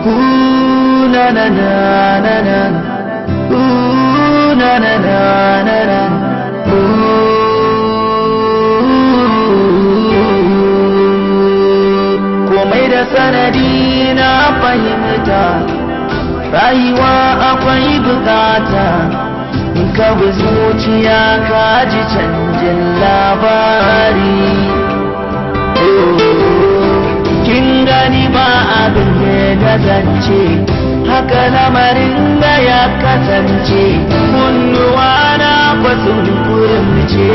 na na na na na, na na na na na, komai da sanadi na fahimta, rayuwa akwai bukata, in ka bi zuciya ka ji canjin labari. Kin gani ba abin da zance, haka lamarin da ya kasance, kunnuwa na fasin kurumce.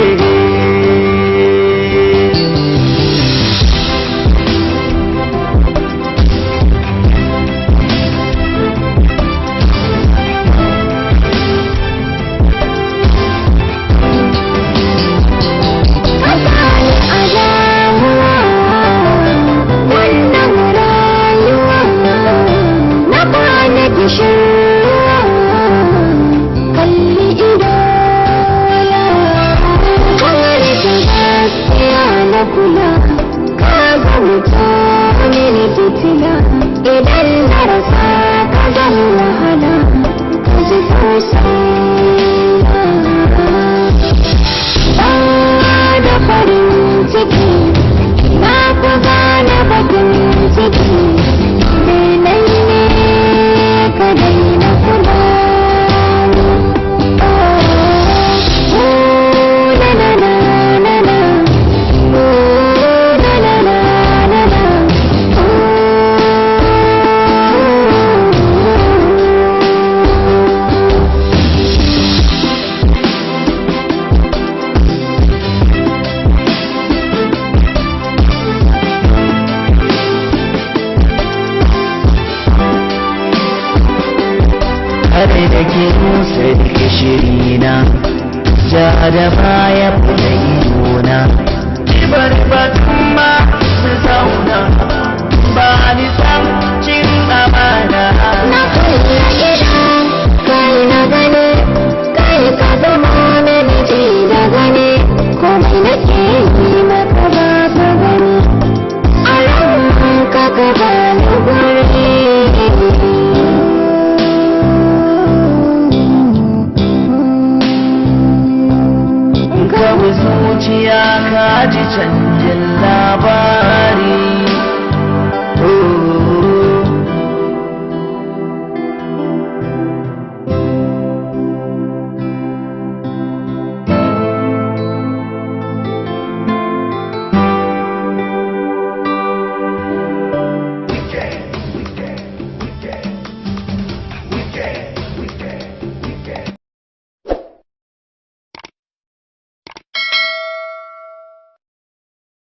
Kare da ke musa da shirina, ja da baya bude idona, ribar